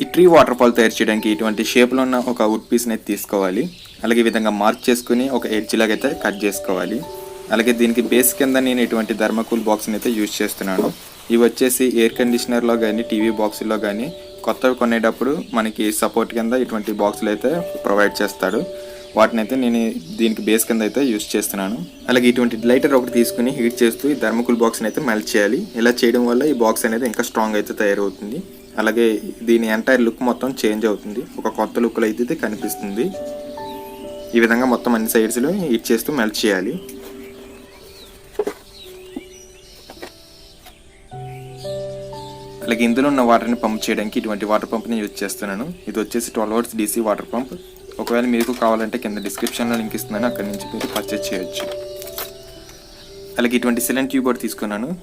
ఈ tree water fall తయారు చేయడానికి ఇటువంటి షేప్లో ఉన్న ఒక వుడ్ పీస్ని అయితే తీసుకోవాలి. అలాగే ఈ విధంగా మార్క్ చేసుకుని ఒక ఎడ్జ్ లాగా అయితే కట్ చేసుకోవాలి. అలాగే దీనికి బేస్ కింద నేను ఇటువంటి థర్మాకోల్ బాక్స్ని అయితే యూజ్ చేస్తున్నాను. ఇవి వచ్చేసి ఎయిర్ కండిషనర్లో కానీ టీవీ బాక్సుల్లో కానీ కొత్తవి కొనేటప్పుడు మనకి సపోర్ట్ కింద ఇటువంటి బాక్సులు అయితే ప్రొవైడ్ చేస్తాడు. వాటిని అయితే నేను దీనికి బేస్ కింద అయితే యూజ్ చేస్తున్నాను. అలాగే ఇటువంటి లైటర్ ఒకటి తీసుకుని హీట్ చేస్తూ ఈ థర్మాకోల్ బాక్స్ని అయితే మెల్ట్ చేయాలి. ఇలా చేయడం వల్ల ఈ బాక్స్ అనేది ఇంకా స్ట్రాంగ్ అయితే తయారవుతుంది. అలాగే దీని ఎంటైర్ లుక్ మొత్తం చేంజ్ అవుతుంది. ఒక కొత్త లుక్లో అయితే కనిపిస్తుంది. ఈ విధంగా మొత్తం అన్ని సైడ్స్లో హీట్ చేస్తూ మెల్ట్ చేయాలి. అలాగే ఇందులో ఉన్న వాటర్ని పంప్ చేయడానికి ఇటువంటి వాటర్ పంప్ని యూజ్ చేస్తున్నాను. ఇది వచ్చేసి 12 volts DC వాటర్ పంప్. ఒకవేళ మీకు కావాలంటే కింద డిస్క్రిప్షన్లో లింక్ ఇస్తున్నాను, అక్కడి నుంచి మీరు పర్చేజ్ చేయొచ్చు. అలాగే ఇటువంటి సిలెంట్ ట్యూబ్ ఒకటి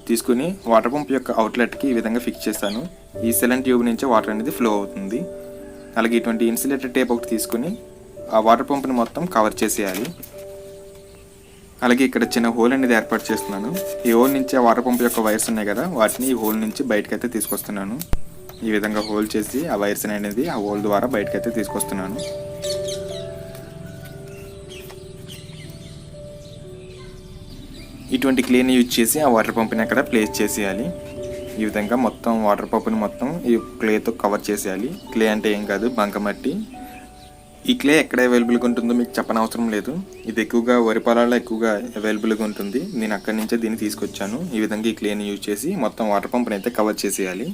తీసుకుని వాటర్ పంప్ యొక్క అవుట్లెట్కి ఈ విధంగా ఫిక్స్ చేస్తాను. ఈ సిలెంట్ ట్యూబ్ నుంచి వాటర్ అనేది ఫ్లో అవుతుంది. అలాగే ఇటువంటి ఇన్సులేటర్ టేప్ ఒకటి తీసుకుని ఆ వాటర్ పంప్ని మొత్తం కవర్ చేసేయాలి. అలాగే ఇక్కడ చిన్న హోల్ అనేది ఏర్పాటు చేస్తున్నాను. ఈ హోల్ నుంచి ఆ వాటర్ పంప్ యొక్క వైర్స్ ఉన్నాయి కదా, వాటిని ఈ హోల్ నుంచి బయటకైతే తీసుకొస్తున్నాను. ఈ విధంగా హోల్ చేసి ఆ వైర్స్ అనేది ఆ హోల్ ద్వారా బయటకైతే తీసుకొస్తున్నాను. ఇటువంటి క్లేని యూజ్ చేసి ఆ వాటర్ పంప్ని అక్కడ ప్లేస్ చేసేయాలి. ఈ విధంగా మొత్తం వాటర్ పంప్ని మొత్తం ఈ క్లేతో కవర్ చేసేయాలి. క్లే అంటే ఏం కాదు, బంకమట్టి. ఈ క్లే ఎక్కడ అవైలబుల్గా ఉంటుందో మీకు చెప్పనవసరం లేదు. ఇది ఎక్కువగా వరి పొలాల్లో ఎక్కువగా అవైలబుల్గా ఉంటుంది. నేను అక్కడి నుంచే దీన్ని తీసుకొచ్చాను. ఈ విధంగా ఈ క్లేని యూజ్ చేసి మొత్తం వాటర్ పంప్ని అయితే కవర్ చేసేయాలి.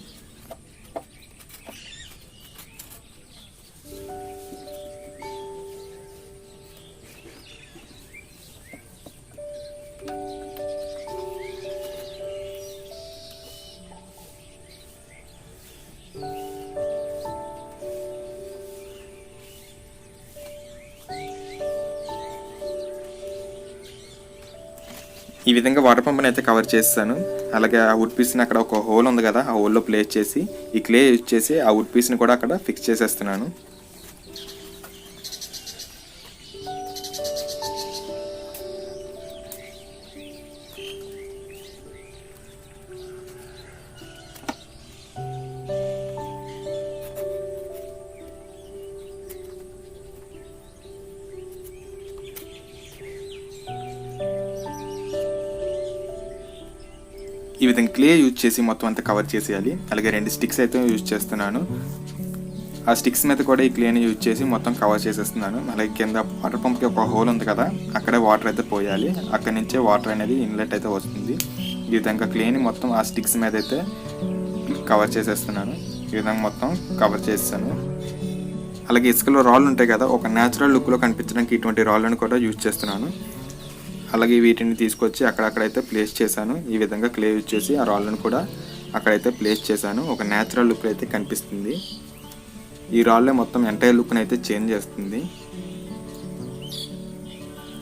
ఈ విధంగా వాటర్ పంప్ని అయితే కవర్ చేస్తాను. అలాగే ఆ వుడ్ పీస్ని అక్కడ ఒక హోల్ ఉంది కదా, ఆ హోల్లో ప్లేస్ చేసి ఈ క్లే యూజ్ చేసి ఆ వుడ్ పీస్ని కూడా అక్కడ ఫిక్స్ చేసేస్తున్నాను. ఈ విధంగా క్లే యూజ్ చేసి మొత్తం అంతా కవర్ చేసేయాలి. అలాగే 2 స్టిక్స్ అయితే యూజ్ చేస్తున్నాను. ఆ స్టిక్స్ మీద కూడా ఈ క్లేని యూజ్ చేసి మొత్తం కవర్ చేసేస్తున్నాను. అలాగే కింద వాటర్ పంప్కి ఒక హోల్ ఉంది కదా, అక్కడే వాటర్ అయితే పోయాలి. అక్కడి నుంచే వాటర్ అనేది ఇన్లెట్ అయితే వస్తుంది. ఈ విధంగా క్లేని మొత్తం ఆ స్టిక్స్ మీద అయితే కవర్ చేసేస్తున్నాను. ఈ విధంగా మొత్తం కవర్ చేస్తాను. అలాగే ఇసుకలో రాళ్ళు ఉంటాయి కదా, ఒక న్యాచురల్ లుక్లో కనిపించడానికి ఇటువంటి రాళ్ళను కూడా యూజ్ చేస్తున్నాను. అలాగే వీటిని తీసుకొచ్చి అక్కడైతే ప్లేస్ చేశాను. ఈ విధంగా క్లే యూజ్ చేసి ఆ రాళ్ళను కూడా అక్కడైతే ప్లేస్ చేశాను. ఒక న్యాచురల్ లుక్ అయితే కనిపిస్తుంది. ఈ రాళ్ళే మొత్తం ఎంటైర్ లుక్ని అయితే చేంజ్ చేస్తుంది.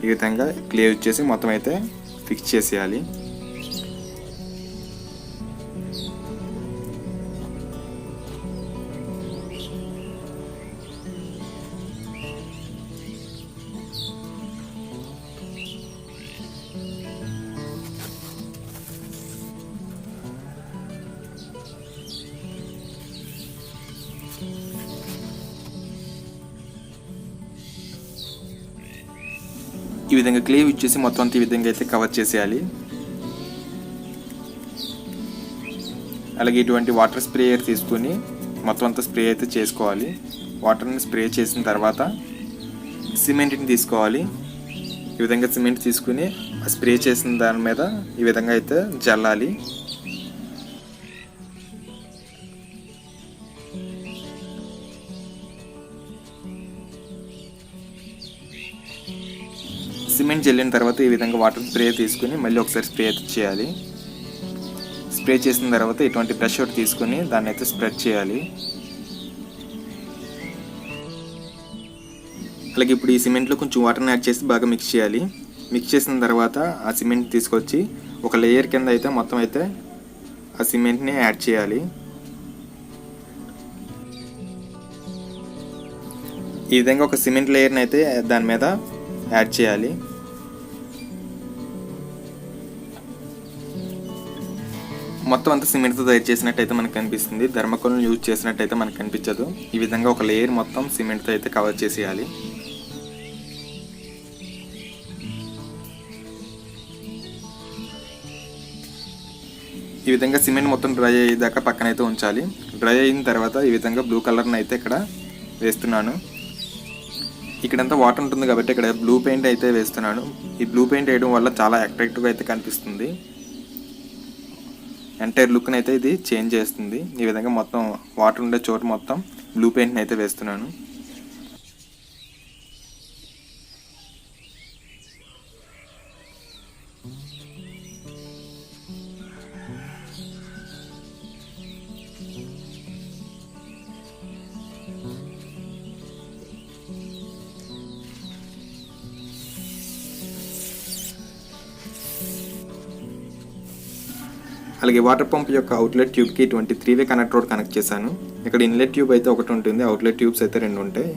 ఈ విధంగా క్లే యూజ్ చేసి మొత్తం అయితే ఫిక్స్ చేసేయాలి. ఈ విధంగా క్లే యూజ్ చేసి మొత్తం అంతా ఈ విధంగా అయితే కవర్ చేసేయాలి. అలాగే ఇటువంటి వాటర్ స్ప్రేయర్ తీసుకుని మొత్తం అంతా స్ప్రే అయితే చేసుకోవాలి. వాటర్ని స్ప్రే చేసిన తర్వాత సిమెంట్ని తీసుకోవాలి. ఈ విధంగా సిమెంట్ తీసుకుని స్ప్రే చేసిన దాని మీద ఈ విధంగా అయితే జల్లాలి. సిమెంట్ జల్లిన తర్వాత ఈ విధంగా వాటర్ స్ప్రే తీసుకుని మళ్ళీ ఒకసారి స్ప్రే చేయాలి. స్ప్రే చేసిన తర్వాత ఇటువంటి బ్రష్ ఒకటి తీసుకొని దాన్ని అయితే స్ప్రెడ్ చేయాలి. అలాగే ఇప్పుడు ఈ సిమెంట్లో కొంచెం వాటర్ని యాడ్ చేసి బాగా మిక్స్ చేయాలి. మిక్స్ చేసిన తర్వాత ఆ సిమెంట్ తీసుకొచ్చి ఒక లేయర్ కింద అయితే మొత్తం అయితే ఆ సిమెంట్ని యాడ్ చేయాలి. ఈ విధంగా ఒక సిమెంట్ లేయర్ని అయితే దాని మీద యాడ్ చేయాలి. మొత్తం అంతా సిమెంట్తో తయారు చేసినట్టయితే మనకు కనిపిస్తుంది. థర్మాకోల్ని యూజ్ చేసినట్టయితే మనకు కనిపించదు. ఈ విధంగా ఒక లేయర్ మొత్తం సిమెంట్తో అయితే కవర్ చేసేయాలి. ఈ విధంగా సిమెంట్ మొత్తం డ్రై అయ్యేదాకా పక్కనైతే ఉంచాలి. డ్రై అయిన తర్వాత ఈ విధంగా బ్లూ కలర్ని అయితే ఇక్కడ వేస్తున్నాను. ఇక్కడంతా వాటర్ ఉంటుంది కాబట్టి ఇక్కడ బ్లూ పెయింట్ అయితే వేస్తున్నాను. ఈ బ్లూ పెయింట్ వేయడం వల్ల చాలా అట్రాక్టివ్గా అయితే కనిపిస్తుంది. ఎంటైర్ లుక్ని అయితే ఇది చేంజ్ చేస్తుంది. ఈ విధంగా మొత్తం వాటర్ ఉండే చోటు మొత్తం బ్లూ పెయింట్ని అయితే వేస్తున్నాను. అలాగే వాటర్ పంప్ యొక్క అవుట్లెట్ ట్యూబ్కి ఇటువంటి 3-వే కనెక్టర్ కనెక్ట్ చేశాను. ఇక్కడ ఇన్లెట్ ట్యూబ్ అయితే ఒకటి ఉంటుంది, అవుట్లెట్ ట్యూబ్స్ అయితే 2 ఉంటాయి.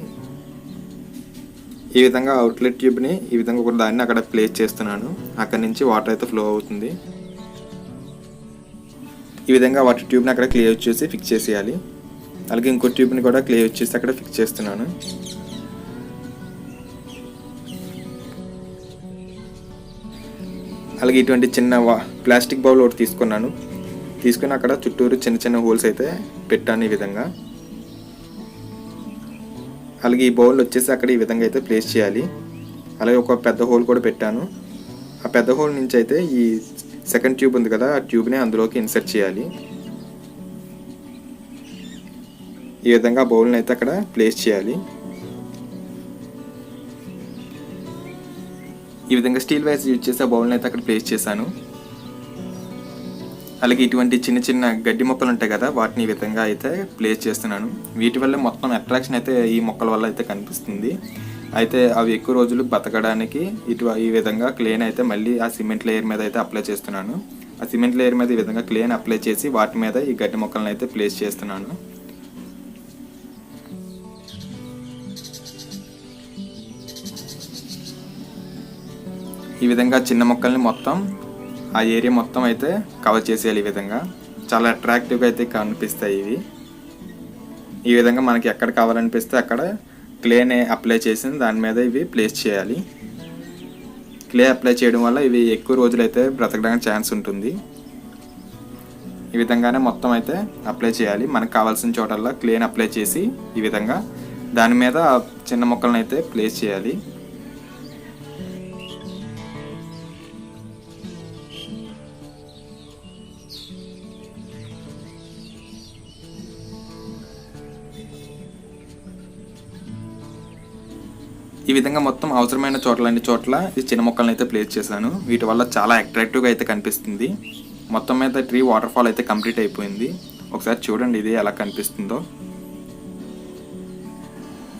ఈ విధంగా అవుట్లెట్ ట్యూబ్ని ఈ విధంగా ఒక దాన్ని అక్కడ ప్లేస్ చేస్తున్నాను. అక్కడి నుంచి వాటర్ అయితే ఫ్లో అవుతుంది. ఈ విధంగా వాటర్ ట్యూబ్ని అక్కడ క్లియర్ చేసి ఫిక్స్ చేసేయాలి. అలాగే ఇంకో ట్యూబ్ని కూడా క్లియర్ చేసి అక్కడ ఫిక్స్ చేస్తున్నాను. అలాగే ఇటువంటి చిన్న ప్లాస్టిక్ బౌల్ ఒకటి తీసుకుని అక్కడ చుట్టూరు చిన్న చిన్న హోల్స్ అయితే పెట్టాను ఈ విధంగా. అలాగే ఈ బౌల్ వచ్చేసి అక్కడ ఈ విధంగా అయితే ప్లేస్ చేయాలి. అలాగే ఒక పెద్ద హోల్ కూడా పెట్టాను. ఆ పెద్ద హోల్ నుంచి అయితే ఈ సెకండ్ ట్యూబ్ ఉంది కదా, ఆ ట్యూబ్ని అందులోకి ఇన్సర్ట్ చేయాలి. ఈ విధంగా బౌల్ని అయితే అక్కడ ప్లేస్ చేయాలి. ఈ విధంగా స్టీల్ వైర్స్ యూజ్ చేసి ఆ బౌల్ని అయితే అక్కడ ప్లేస్ చేశాను. అలాగే ఇటువంటి చిన్న చిన్న గడ్డి మొక్కలు ఉంటాయి కదా, వాటిని ఈ విధంగా అయితే ప్లేస్ చేస్తున్నాను. వీటి వల్ల మొత్తం అట్రాక్షన్ అయితే ఈ మొక్కల వల్ల అయితే కనిపిస్తుంది. అయితే అవి ఎక్కువ రోజులు బతకడానికి ఈ విధంగా క్లేని అయితే మళ్ళీ ఆ సిమెంట్ లేయర్ మీద అయితే అప్లై చేస్తున్నాను. ఆ సిమెంట్ లేయర్ మీద ఈ విధంగా క్లేని అప్లై చేసి వాటి మీద ఈ గడ్డి మొక్కలను అయితే ప్లేస్ చేస్తున్నాను. ఈ విధంగా చిన్న మొక్కల్ని మొత్తం ఆ ఏరియా మొత్తం అయితే కవర్ చేసేయాలి. ఈ విధంగా చాలా అట్రాక్టివ్గా అయితే కనిపిస్తాయి ఇవి. ఈ విధంగా మనకి ఎక్కడ కావాలనిపిస్తే అక్కడ క్లేని అప్లై చేసి దాని మీద ఇవి ప్లేస్ చేయాలి. క్లే అప్లై చేయడం వల్ల ఇవి ఎక్కువ రోజులు అయితే బ్రతకడానికి ఛాన్స్ ఉంటుంది. ఈ విధంగానే మొత్తం అయితే అప్లై చేయాలి. మనకు కావాల్సిన చోటల్లా క్లేని అప్లై చేసి ఈ విధంగా దాని మీద చిన్న మొక్కలను అయితే ప్లేస్ చేయాలి. ఈ విధంగా మొత్తం అవసరమైన చోట్ల ఈ చిన్న మొక్కలను అయితే ప్లేస్ చేశాను. వీటి వల్ల చాలా అట్రాక్టివ్గా అయితే కనిపిస్తుంది. మొత్తం మీద ట్రీ వాటర్ ఫాల్ అయితే కంప్లీట్ అయిపోయింది. ఒకసారి చూడండి ఇది ఎలా కనిపిస్తుందో.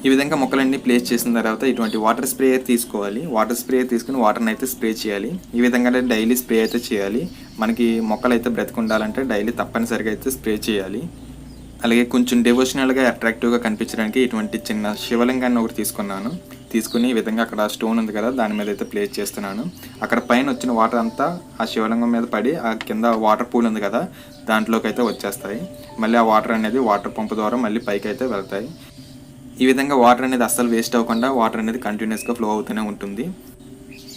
ఈ విధంగా మొక్కలన్నీ ప్లేస్ చేసిన తర్వాత ఇటువంటి వాటర్ స్ప్రేయర్ తీసుకోవాలి. వాటర్ స్ప్రేయర్ తీసుకుని వాటర్ని అయితే స్ప్రే చేయాలి. ఈ విధంగానే డైలీ స్ప్రే అయితే చేయాలి. మనకి మొక్కలు అయితే బ్రతికుండాలంటే డైలీ తప్పనిసరిగా అయితే స్ప్రే చేయాలి. అలాగే కొంచెం డివోషనల్గా అట్రాక్టివ్గా కనిపించడానికి ఇటువంటి చిన్న శివలింగాన్ని ఒకటి తీసుకుని ఈ విధంగా అక్కడ స్టోన్ ఉంది కదా, దాని మీద అయితే ప్లేస్ చేస్తున్నాను. అక్కడ పైన వచ్చిన వాటర్ అంతా ఆ శివలింగం మీద పడి ఆ కింద వాటర్ పూల్ ఉంది కదా, దాంట్లోకి అయితే వచ్చేస్తాయి. మళ్ళీ ఆ వాటర్ అనేది వాటర్ పంప్ ద్వారా మళ్ళీ పైకి అయితే వెళ్తాయి. ఈ విధంగా వాటర్ అనేది అస్సలు వేస్ట్ అవ్వకుండా వాటర్ అనేది కంటిన్యూస్గా ఫ్లో అవుతూనే ఉంటుంది.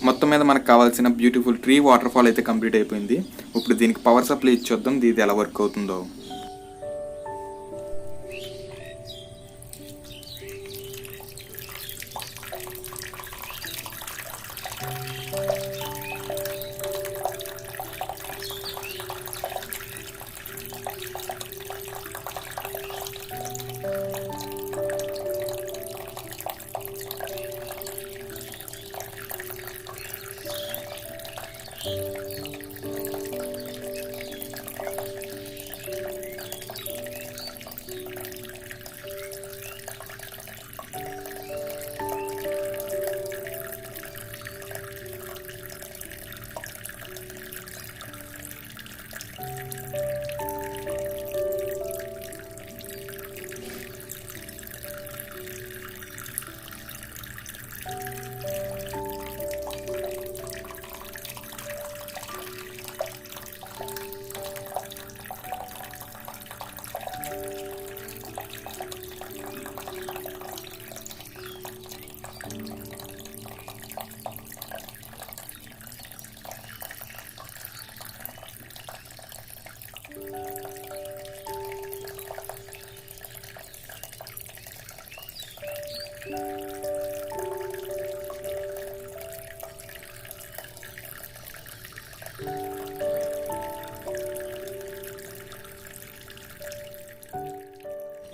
మొత్తం మీద మనకు కావాల్సిన బ్యూటిఫుల్ ట్రీ వాటర్ ఫాల్ అయితే కంప్లీట్ అయిపోయింది. ఇప్పుడు దీనికి పవర్ సప్లై ఇచ్చేద్దాం, ఇది ఎలా వర్క్ అవుతుందో.